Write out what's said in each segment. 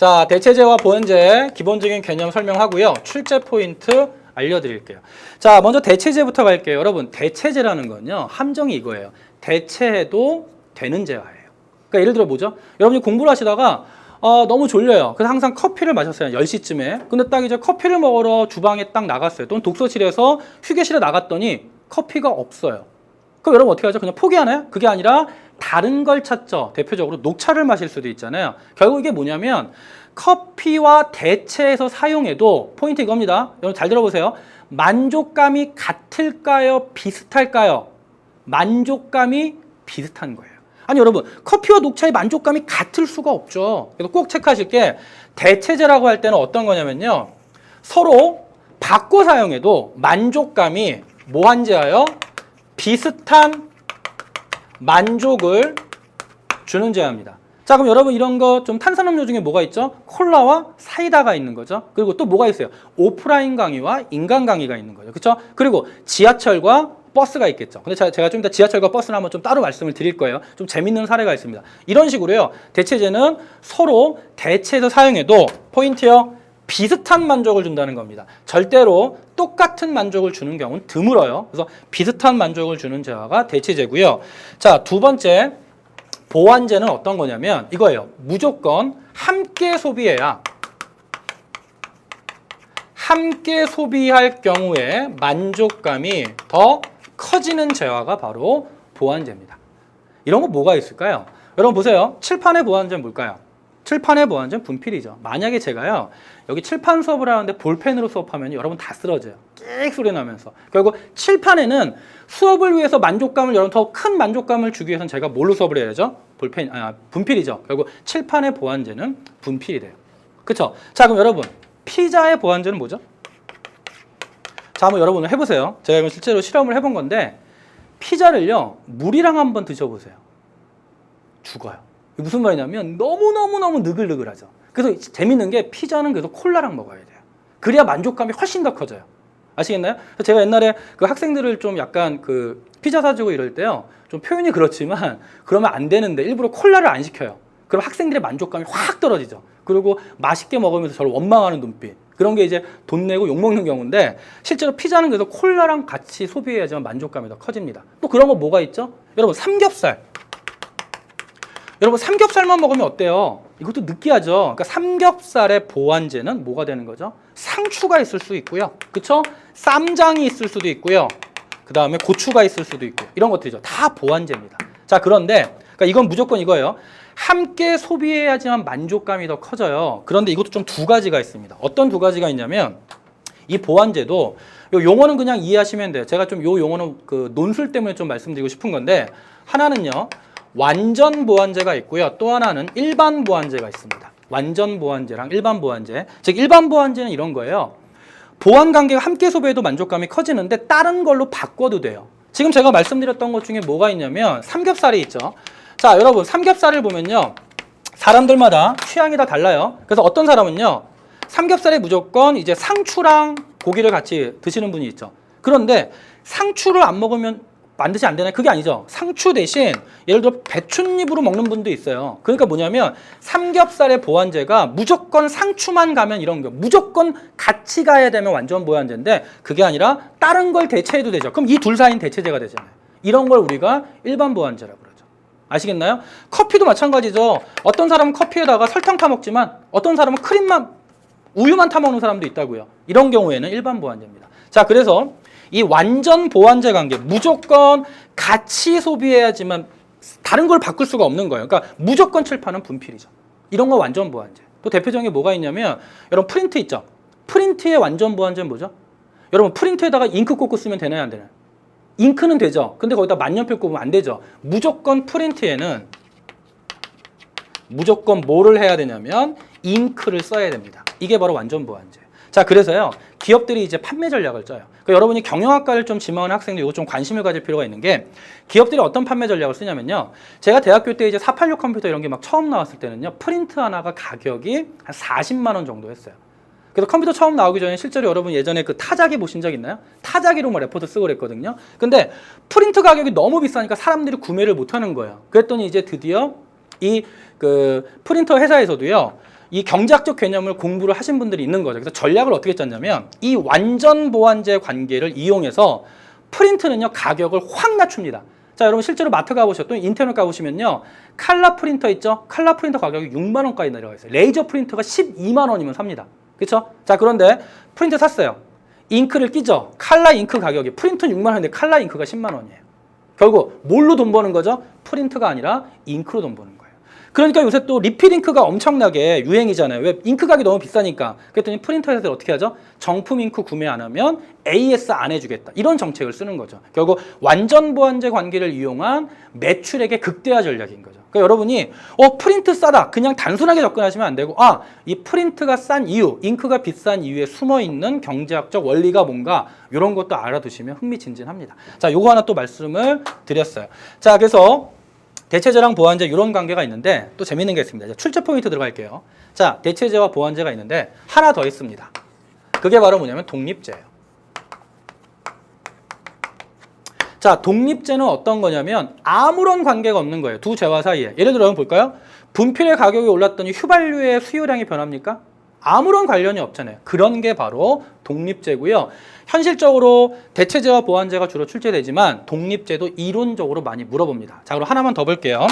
자, 대체제와 보완제 기본적인 개념 설명하고요. 출제 포인트 알려드릴게요. 자, 먼저 대체제부터 갈게요. 여러분, 대체제라는 건요, 함정이 이거예요. 대체해도 되는 재화예요. 그러니까 예를 들어 뭐죠? 여러분이 공부를 하시다가 너무 졸려요. 그래서 항상 커피를 마셨어요. 10시쯤에. 근데 딱 이제 커피를 먹으러 주방에 딱 나갔어요. 또는 독서실에서 휴게실에 나갔더니 커피가 없어요. 그럼 여러분 어떻게 하죠? 그냥 포기하나요? 그게 아니라 다른 걸 찾죠. 대표적으로 녹차를 마실 수도 있잖아요. 결국 이게 뭐냐면 커피와 대체해서 사용해도 포인트 이겁니다. 여러분 잘 들어보세요. 만족감이 같을까요? 비슷할까요? 만족감이 비슷한 거예요. 아니 여러분 커피와 녹차의 만족감이 같을 수가 없죠. 그래서 꼭 체크하실 게 대체제라고 할 때는 어떤 거냐면요. 서로 바꿔 사용해도 만족감이 뭐한제하여? 비슷한 만족을 주는 제화입니다. 자, 그럼 여러분 이런 거 좀 탄산음료 중에 뭐가 있죠? 콜라와 사이다가 있는 거죠. 그리고 또 뭐가 있어요? 오프라인 강의와 인강 강의가 있는 거죠. 그렇죠? 그리고 지하철과 버스가 있겠죠. 근데 제가 좀 이따 지하철과 버스는 한번 좀 따로 말씀을 드릴 거예요. 좀 재밌는 사례가 있습니다. 이런 식으로요. 대체제는 서로 대체해서 사용해도 포인트요. 비슷한 만족을 준다는 겁니다. 절대로 똑같은 만족을 주는 경우는 드물어요. 그래서 비슷한 만족을 주는 재화가 대체제고요. 자, 두 번째 보완제는 어떤 거냐면 이거예요. 무조건 함께 소비해야 함께 소비할 경우에 만족감이 더 커지는 재화가 바로 보완제입니다. 이런 거 뭐가 있을까요? 여러분 보세요. 칠판의 보완제는 뭘까요? 칠판의 보완제는 분필이죠. 만약에 제가요 여기 칠판 수업을 하는데 볼펜으로 수업하면 여러분 다 쓰러져요. 끽 소리 나면서. 결국 칠판에는 수업을 위해서 만족감을 여러분 더 큰 만족감을 주기 위해서는 제가 뭘로 수업을 해야죠? 분필이죠. 결국 칠판의 보완제는 분필이 돼요. 그렇죠? 자, 그럼 여러분 피자의 보완제는 뭐죠? 자, 한번 여러분 해보세요. 제가 이건 실제로 실험을 해본 건데 피자를요 물이랑 한번 드셔보세요. 죽어요. 무슨 말이냐면 너무너무 느글느글하죠. 그래서 재밌는 게 피자는 그래서 콜라랑 먹어야 돼요. 그래야 만족감이 훨씬 더 커져요. 아시겠나요? 제가 옛날에 그 학생들을 좀 약간 그 피자 사주고 이럴 때요. 좀 표현이 그렇지만 그러면 안 되는데 일부러 콜라를 안 시켜요. 그럼 학생들의 만족감이 확 떨어지죠. 그리고 맛있게 먹으면서 저를 원망하는 눈빛. 그런 게 이제 돈 내고 욕먹는 경우인데 실제로 피자는 그래서 콜라랑 같이 소비해야지만 만족감이 더 커집니다. 또 그런 거 뭐가 있죠? 여러분 삼겹살. 여러분 삼겹살만 먹으면 어때요? 이것도 느끼하죠. 그러니까 삼겹살의 보완제는 뭐가 되는 거죠? 상추가 있을 수 있고요. 그렇죠? 쌈장이 있을 수도 있고요. 그 다음에 고추가 있을 수도 있고 이런 것들이죠. 다 보완제입니다. 자, 그런데 그러니까 이건 무조건 이거예요. 함께 소비해야지만 만족감이 더 커져요. 그런데 이것도 좀 두 가지가 있습니다. 어떤 두 가지가 있냐면 이 보완제도 요 용어는 그냥 이해하시면 돼요. 제가 좀 요 용어는 그 논술 때문에 좀 말씀드리고 싶은 건데 하나는요. 완전 보완제가 있고요. 또 하나는 일반 보완제가 있습니다. 완전 보완제랑 일반 보완제. 즉 일반 보완제는 이런 거예요. 보완 관계가 함께 소비해도 만족감이 커지는데 다른 걸로 바꿔도 돼요. 지금 제가 말씀드렸던 것 중에 뭐가 있냐면 삼겹살이 있죠. 자, 여러분 삼겹살을 보면요. 사람들마다 취향이 다 달라요. 그래서 어떤 사람은요. 삼겹살에 무조건 이제 상추랑 고기를 같이 드시는 분이 있죠. 그런데 상추를 안 먹으면 반드시 안 되나요? 그게 아니죠. 상추 대신 예를 들어 배춧잎으로 먹는 분도 있어요. 그러니까 뭐냐면 삼겹살의 보완제가 무조건 상추만 가면 이런 거 무조건 같이 가야 되면 완전 보완제인데 그게 아니라 다른 걸 대체해도 되죠. 그럼 이 둘 사이는 대체제가 되잖아요. 이런 걸 우리가 일반 보완제라고 그러죠. 아시겠나요? 커피도 마찬가지죠. 어떤 사람은 커피에다가 설탕 타 먹지만 어떤 사람은 우유만 타 먹는 사람도 있다고요. 이런 경우에는 일반 보완제입니다. 자, 그래서 이 완전 보완제 관계 무조건 같이 소비해야지만 다른 걸 바꿀 수가 없는 거예요. 그러니까 무조건 칠판은 분필이죠. 이런 거 완전 보완제. 또 대표적인 게 뭐가 있냐면 여러분 프린트 있죠. 프린트의 완전 보완제는 뭐죠? 여러분 프린트에다가 잉크 꽂고 쓰면 되나요 안 되나요? 잉크는 되죠. 근데 거기다 만년필 꽂으면 안 되죠. 무조건 프린트에는 무조건 뭐를 해야 되냐면 잉크를 써야 됩니다. 이게 바로 완전 보완제. 자, 그래서요 기업들이 이제 판매 전략을 짜요. 그러니까 여러분이 경영학과를 좀 지망하는 학생들 이거 좀 관심을 가질 필요가 있는 게 기업들이 어떤 판매 전략을 쓰냐면요. 제가 대학교 때 이제 486 컴퓨터 이런 게 막 처음 나왔을 때는요. 프린트 하나가 가격이 한 40만 원 정도 했어요. 그래서 컴퓨터 처음 나오기 전에 실제로 여러분 예전에 그 타자기 보신 적 있나요? 타자기로 뭐 레포트 쓰고 그랬거든요. 근데 프린트 가격이 너무 비싸니까 사람들이 구매를 못 하는 거예요. 그랬더니 이제 드디어 이 그 프린터 회사에서도요. 이 경제학적 개념을 공부를 하신 분들이 있는 거죠. 그래서 전략을 어떻게 짰냐면 이 완전 보완제 관계를 이용해서 프린트는요 가격을 확 낮춥니다. 자, 여러분 실제로 마트 가보셔 또 인터넷 가보시면요 칼라 프린터 있죠? 칼라 프린터 가격이 6만 원까지 내려가 있어요. 레이저 프린터가 12만 원이면 삽니다. 그렇죠? 자, 그런데 프린터 샀어요. 잉크를 끼죠. 칼라 잉크 가격이 프린터는 6만 원인데 칼라 잉크가 10만 원이에요. 결국 뭘로 돈 버는 거죠? 프린터가 아니라 잉크로 돈 버는 거예요. 그러니까 요새 또 리필 잉크가 엄청나게 유행이잖아요. 왜? 잉크 가격이 너무 비싸니까. 그랬더니 프린터 회사들 어떻게 하죠? 정품 잉크 구매 안 하면 AS 안 해주겠다. 이런 정책을 쓰는 거죠. 결국 완전 보완제 관계를 이용한 매출액의 극대화 전략인 거죠. 그러니까 여러분이 프린트 싸다. 그냥 단순하게 접근하시면 안 되고 이 프린트가 싼 이유, 잉크가 비싼 이유에 숨어있는 경제학적 원리가 뭔가 이런 것도 알아두시면 흥미진진합니다. 자, 요거 하나 또 말씀을 드렸어요. 자, 그래서 대체제랑 보완제 이런 관계가 있는데 또 재밌는 게 있습니다. 출제 포인트 들어갈게요. 자, 대체제와 보완제가 있는데 하나 더 있습니다. 그게 바로 뭐냐면 독립제예요. 자, 독립제는 어떤 거냐면 아무런 관계가 없는 거예요. 두 재화 사이에. 예를 들어 볼까요? 분필의 가격이 올랐더니 휘발유의 수요량이 변합니까? 아무런 관련이 없잖아요. 그런 게 바로 독립제고요. 현실적으로 대체제와 보완제가 주로 출제되지만 독립제도 이론적으로 많이 물어봅니다. 자, 그럼 하나만 더 볼게요.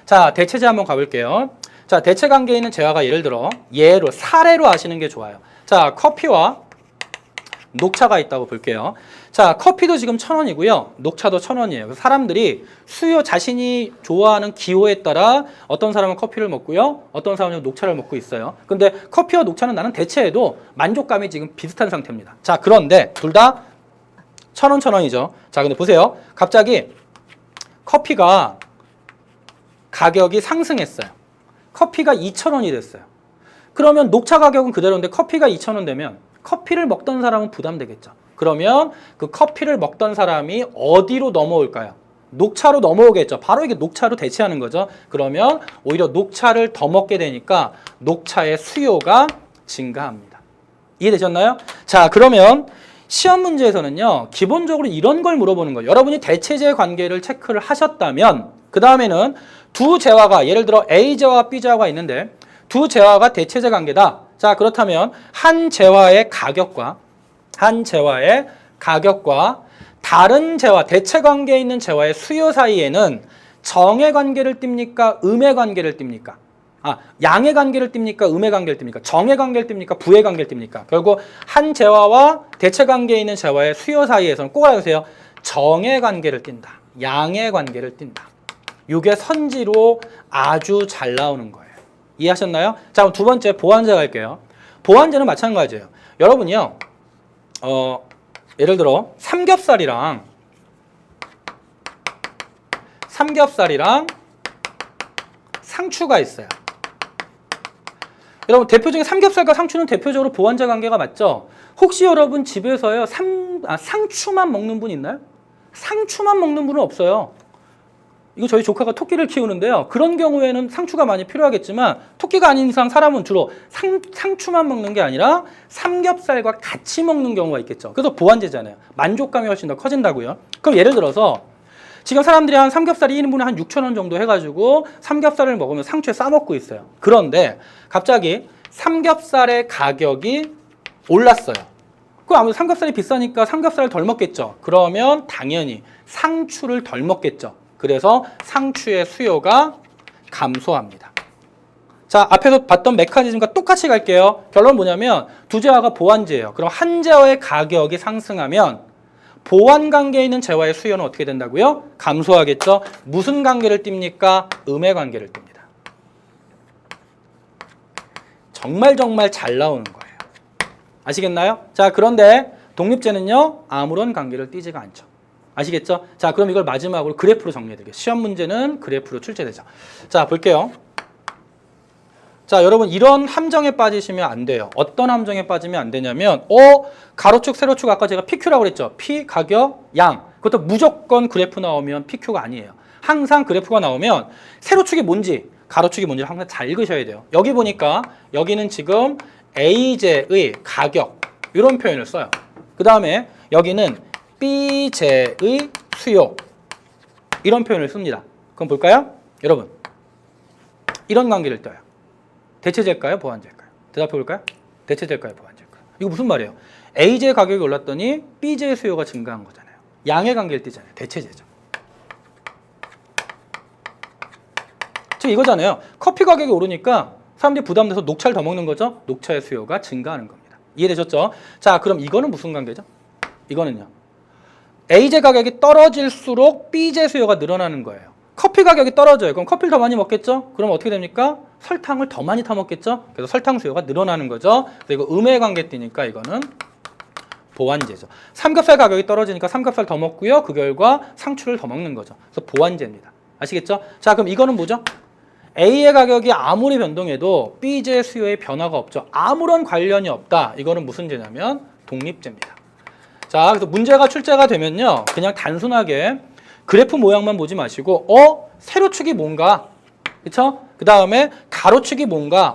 자, 대체제 한번 가볼게요. 자, 대체 관계에 있는 재화가 예를 들어 사례로 아시는 게 좋아요. 자, 커피와 녹차가 있다고 볼게요. 자, 커피도 지금 1,000원이고요. 녹차도 1,000원이에요. 사람들이 수요 자신이 좋아하는 기호에 따라 어떤 사람은 커피를 먹고요. 어떤 사람은 녹차를 먹고 있어요. 근데 커피와 녹차는 나는 대체해도 만족감이 지금 비슷한 상태입니다. 자, 그런데 둘 다 1,000원, 1,000원이죠. 자, 근데 보세요. 갑자기 커피가 가격이 상승했어요. 커피가 2,000원이 됐어요. 그러면 녹차 가격은 그대로인데 커피가 2,000원 되면 커피를 먹던 사람은 부담되겠죠. 그러면 그 커피를 먹던 사람이 어디로 넘어올까요? 녹차로 넘어오겠죠. 바로 이게 녹차로 대체하는 거죠. 그러면 오히려 녹차를 더 먹게 되니까 녹차의 수요가 증가합니다. 이해되셨나요? 자, 그러면 시험 문제에서는요, 기본적으로 이런 걸 물어보는 거예요. 여러분이 대체제 관계를 체크를 하셨다면 그 다음에는 두 재화가 예를 들어 A재화와 B재화가 있는데 두 재화가 대체제 관계다. 자, 그렇다면 한 재화의 가격과 다른 재화, 대체 관계에 있는 재화의 수요 사이에는 정의 관계를 띱니까? 음의 관계를 띱니까? 양의 관계를 띱니까? 음의 관계를 띱니까? 정의 관계를 띱니까? 부의 관계를 띱니까? 결국 한 재화와 대체 관계에 있는 재화의 수요 사이에서는 꼭 알아두세요. 정의 관계를 띈다. 양의 관계를 띈다. 이게 선지로 아주 잘 나오는 거예요. 이해하셨나요? 자, 그럼 두 번째 보완제 갈게요. 보완제는 마찬가지예요. 여러분이요, 예를 들어 삼겹살이랑 상추가 있어요. 여러분 대표적인 삼겹살과 상추는 대표적으로 보완제 관계가 맞죠? 혹시 여러분 집에서요 상추만 먹는 분 있나요? 상추만 먹는 분은 없어요. 이거 저희 조카가 토끼를 키우는데요. 그런 경우에는 상추가 많이 필요하겠지만 토끼가 아닌 이상 사람은 주로 상추만 먹는 게 아니라 삼겹살과 같이 먹는 경우가 있겠죠. 그래서 보완제잖아요. 만족감이 훨씬 더 커진다고요. 그럼 예를 들어서 지금 사람들이 한 삼겹살이 1인분에 한 6,000원 정도 해가지고 삼겹살을 먹으면 상추에 싸먹고 있어요. 그런데 갑자기 삼겹살의 가격이 올랐어요. 그럼 아무래도 삼겹살이 비싸니까 삼겹살을 덜 먹겠죠. 그러면 당연히 상추를 덜 먹겠죠. 그래서 상추의 수요가 감소합니다. 자, 앞에서 봤던 메커니즘과 똑같이 갈게요. 결론은 뭐냐면 두 재화가 보완제예요. 그럼 한 재화의 가격이 상승하면 보완 관계에 있는 재화의 수요는 어떻게 된다고요? 감소하겠죠. 무슨 관계를 띱니까? 음의 관계를 띱니다. 정말 잘 나오는 거예요. 아시겠나요? 자, 그런데 독립제는요, 아무런 관계를 띄지가 않죠. 아시겠죠? 자, 그럼 이걸 마지막으로 그래프로 정리해드릴게요. 시험 문제는 그래프로 출제되죠. 자, 볼게요. 자, 여러분 이런 함정에 빠지시면 안 돼요. 어떤 함정에 빠지면 안 되냐면 가로축, 세로축 아까 제가 PQ라고 그랬죠. P, 가격, 양. 그것도 무조건 그래프 나오면 PQ가 아니에요. 항상 그래프가 나오면 세로축이 뭔지, 가로축이 뭔지를 항상 잘 읽으셔야 돼요. 여기 보니까 여기는 지금 A제의 가격 이런 표현을 써요. 그 다음에 여기는 B제의 수요 이런 표현을 씁니다. 그럼 볼까요? 여러분 이런 관계를 떠요. 대체제일까요? 보완제일까요? 대답해 볼까요? 대체제일까요? 보완제일까요? 이거 무슨 말이에요? A제 가격이 올랐더니 B제 수요가 증가한 거잖아요. 양의 관계를 띠잖아요. 대체제죠. 즉 이거잖아요. 커피 가격이 오르니까 사람들이 부담돼서 녹차를 더 먹는 거죠. 녹차의 수요가 증가하는 겁니다. 이해되셨죠? 자, 그럼 이거는 무슨 관계죠? 이거는요. A제 가격이 떨어질수록 B제 수요가 늘어나는 거예요. 커피 가격이 떨어져요. 그럼 커피를 더 많이 먹겠죠? 그럼 어떻게 됩니까? 설탕을 더 많이 타먹겠죠? 그래서 설탕 수요가 늘어나는 거죠. 그래서 이거 음의 관계 띠니까 이거는 보완제죠. 삼겹살 가격이 떨어지니까 삼겹살 더 먹고요. 그 결과 상추를 더 먹는 거죠. 그래서 보완제입니다. 아시겠죠? 자, 그럼 이거는 뭐죠? A의 가격이 아무리 변동해도 B제 수요에 변화가 없죠. 아무런 관련이 없다. 이거는 무슨 제냐면 독립제입니다. 자, 그래서 문제가 출제가 되면요. 그냥 단순하게 그래프 모양만 보지 마시고 세로축이 뭔가, 그쵸? 그 다음에 가로축이 뭔가,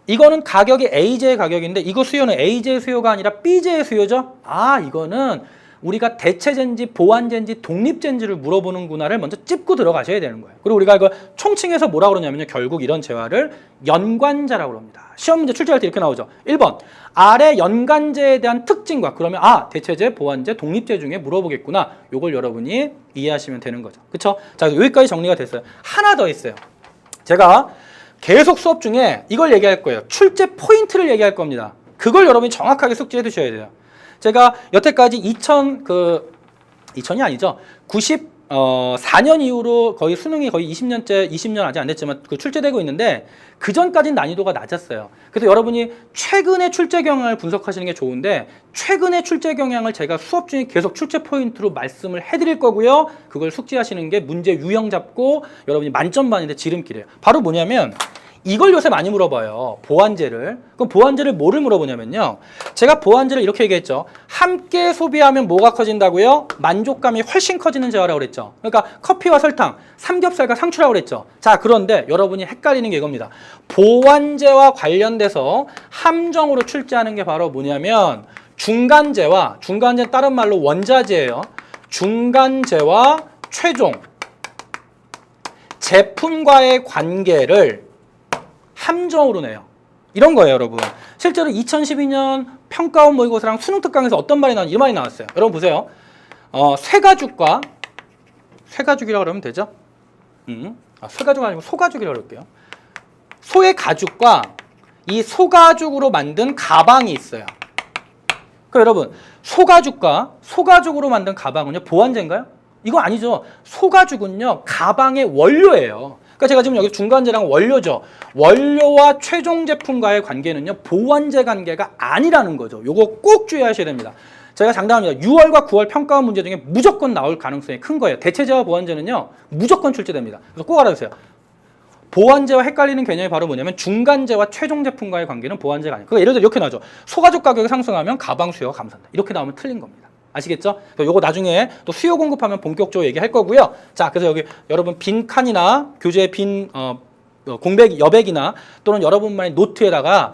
이거는 가격이 A제의 가격인데 이거 수요는 A제의 수요가 아니라 B제의 수요죠? 아, 이거는 우리가 대체제인지 보완제인지 독립제인지를 물어보는구나를 먼저 찝고 들어가셔야 되는 거예요. 그리고 우리가 이걸 총칭해서 뭐라 그러냐면요. 결국 이런 재화를 연관자라고 합니다. 시험 문제 출제할 때 이렇게 나오죠. 1번. 아래 연관제에 대한 특징과 그러면 대체제, 보완제, 독립제 중에 물어보겠구나. 요걸 여러분이 이해하시면 되는 거죠. 그쵸? 자, 여기까지 정리가 됐어요. 하나 더 있어요. 제가 계속 수업 중에 이걸 얘기할 거예요. 출제 포인트를 얘기할 겁니다. 그걸 여러분이 정확하게 숙지해 두셔야 돼요. 제가 여태까지 2000이 아니죠. 94년 이후로 거의 수능이 거의 20년 아직 안 됐지만 출제되고 있는데 그 전까지는 난이도가 낮았어요. 그래서 여러분이 최근의 출제 경향을 분석하시는 게 좋은데 최근의 출제 경향을 제가 수업 중에 계속 출제 포인트로 말씀을 해드릴 거고요. 그걸 숙지하시는 게 문제 유형 잡고 여러분이 만점 반인데 지름길이에요. 바로 뭐냐면 이걸 요새 많이 물어봐요. 보완제를. 그럼 보완제를 뭐를 물어보냐면요. 제가 보완제를 이렇게 얘기했죠. 함께 소비하면 뭐가 커진다고요? 만족감이 훨씬 커지는 재화라고 그랬죠. 그러니까 커피와 설탕, 삼겹살과 상추라고 그랬죠. 자, 그런데 여러분이 헷갈리는 게 이겁니다. 보완제와 관련돼서 함정으로 출제하는 게 바로 뭐냐면 중간제는 다른 말로 원자재예요. 중간제와 최종 제품과의 관계를 함정으로 내요. 이런 거예요, 여러분. 실제로 2012년 평가원 모의고사랑 수능 특강에서 어떤 말이 나왔는지 이 말이 나왔어요. 여러분 보세요. 쇠가죽이라고 그러면 되죠? 쇠가죽 아니고 소가죽이라고 그럴게요. 소의 가죽과 이 소가죽으로 만든 가방이 있어요. 그러니까 여러분, 소가죽으로 만든 가방은요, 보완제인가요? 이거 아니죠. 소가죽은요, 가방의 원료예요. 그러니까 제가 지금 여기 중간재랑 원료죠. 원료와 최종 제품과의 관계는요, 보완제 관계가 아니라는 거죠. 요거 꼭 주의하셔야 됩니다. 제가 장담합니다. 6월과 9월 평가원 문제 중에 무조건 나올 가능성이 큰 거예요. 대체제와 보완제는요, 무조건 출제됩니다. 그래서 꼭 알아두세요. 보완제와 헷갈리는 개념이 바로 뭐냐면 중간재와 최종 제품과의 관계는 보완제가 아니에요. 그러니까 예를 들어 이렇게 나오죠. 소가죽 가격이 상승하면 가방 수요가 감소한다. 이렇게 나오면 틀린 겁니다. 아시겠죠? 요거 나중에 또 수요 공급하면 본격적으로 얘기할 거고요. 자, 그래서 여기 여러분 빈 칸이나 교재 빈 공백 여백이나 또는 여러분만의 노트에다가